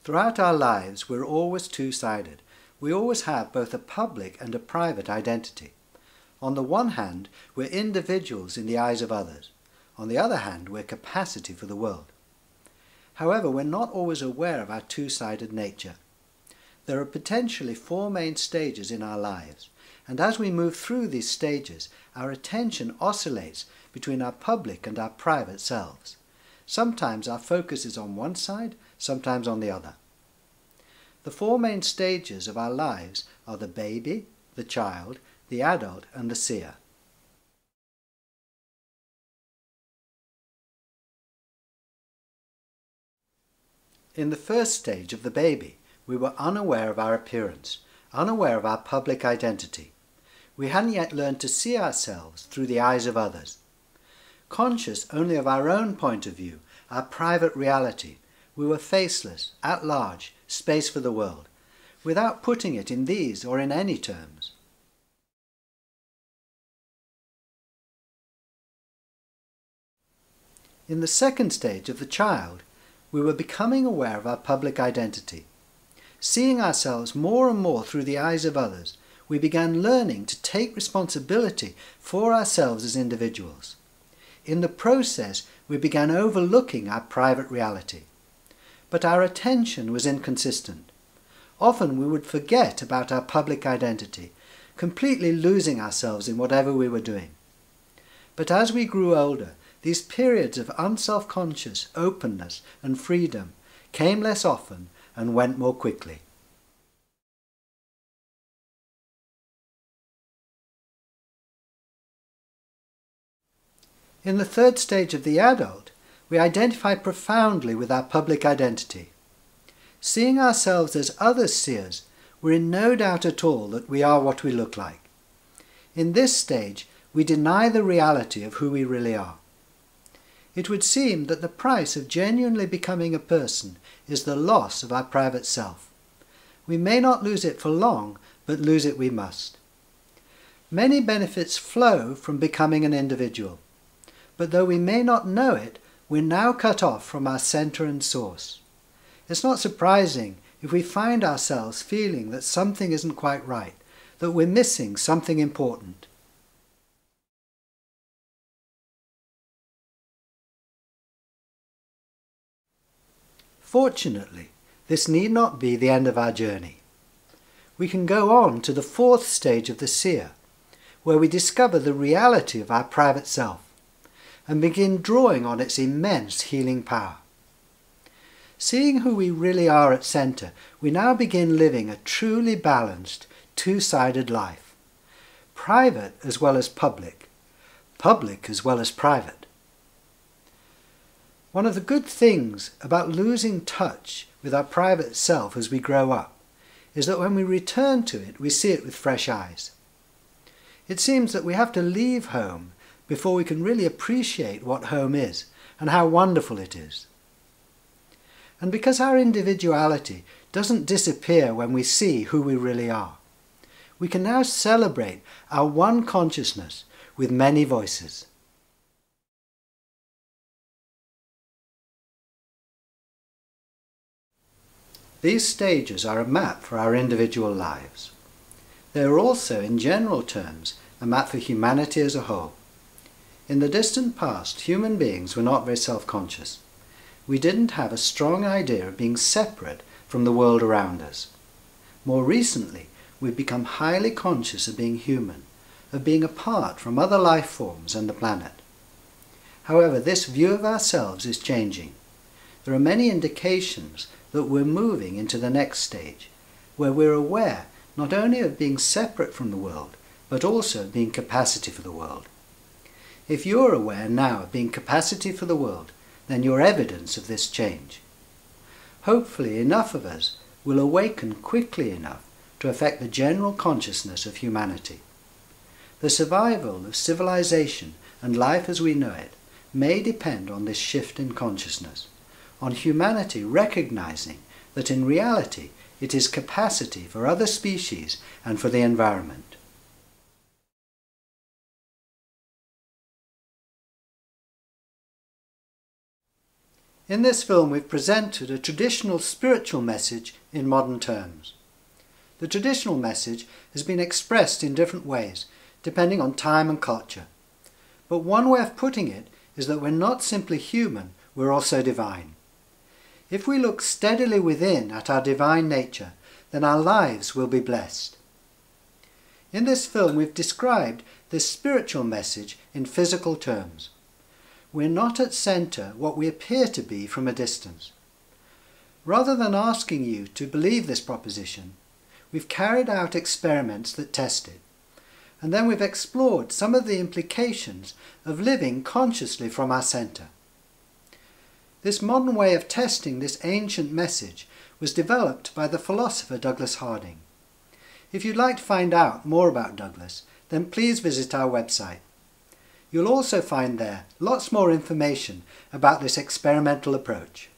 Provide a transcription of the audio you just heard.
Throughout our lives, we're always two-sided. We always have both a public and a private identity. On the one hand, we're individuals in the eyes of others. On the other hand, we're capacity for the world. However, we're not always aware of our two-sided nature. There are potentially 4 main stages in our lives, and as we move through these stages, our attention oscillates between our public and our private selves. Sometimes our focus is on one side, sometimes on the other. The 4 main stages of our lives are the baby, the child, the adult, and the seer. In the first stage of the baby, we were unaware of our appearance, unaware of our public identity. We hadn't yet learned to see ourselves through the eyes of others. Conscious only of our own point of view, our private reality, we were faceless, at large, space for the world, without putting it in these or in any terms. In the second stage of the child, we were becoming aware of our public identity. Seeing ourselves more and more through the eyes of others, we began learning to take responsibility for ourselves as individuals. In the process, we began overlooking our private reality. But our attention was inconsistent. Often we would forget about our public identity, completely losing ourselves in whatever we were doing. But as we grew older, these periods of unself-conscious openness and freedom came less often and went more quickly. In the third stage of the adult, we identify profoundly with our public identity. Seeing ourselves as others see us, we're in no doubt at all that we are what we look like. In this stage, we deny the reality of who we really are. It would seem that the price of genuinely becoming a person is the loss of our private self. We may not lose it for long, but lose it we must. Many benefits flow from becoming an individual. But though we may not know it, we're now cut off from our centre and source. It's not surprising if we find ourselves feeling that something isn't quite right, that we're missing something important. Fortunately, this need not be the end of our journey. We can go on to the 4th stage of the seer, where we discover the reality of our private self and begin drawing on its immense healing power. Seeing who we really are at centre, we now begin living a truly balanced, two-sided life. Private as well as public, public as well as private. One of the good things about losing touch with our private self as we grow up is that when we return to it, we see it with fresh eyes. It seems that we have to leave home before we can really appreciate what home is and how wonderful it is. And because our individuality doesn't disappear when we see who we really are, we can now celebrate our one consciousness with many voices. These stages are a map for our individual lives. They are also, in general terms, a map for humanity as a whole. In the distant past, human beings were not very self-conscious. We didn't have a strong idea of being separate from the world around us. More recently, we've become highly conscious of being human, of being apart from other life forms and the planet. However, this view of ourselves is changing. There are many indications that we're moving into the next stage, where we're aware not only of being separate from the world, but also of being capacity for the world. If you're aware now of being capacity for the world, then you're evidence of this change. Hopefully enough of us will awaken quickly enough to affect the general consciousness of humanity. The survival of civilization and life as we know it may depend on this shift in consciousness, on humanity recognizing that in reality it is capacity for other species and for the environment. In this film we've presented a traditional spiritual message in modern terms. The traditional message has been expressed in different ways, depending on time and culture. But one way of putting it is that we're not simply human, we're also divine. If we look steadily within at our divine nature, then our lives will be blessed. In this film we've described this spiritual message in physical terms. We're not at centre what we appear to be from a distance. Rather than asking you to believe this proposition, we've carried out experiments that test it, and then we've explored some of the implications of living consciously from our centre. This modern way of testing this ancient message was developed by the philosopher Douglas Harding. If you'd like to find out more about Douglas, then please visit our website. You'll also find there lots more information about this experimental approach.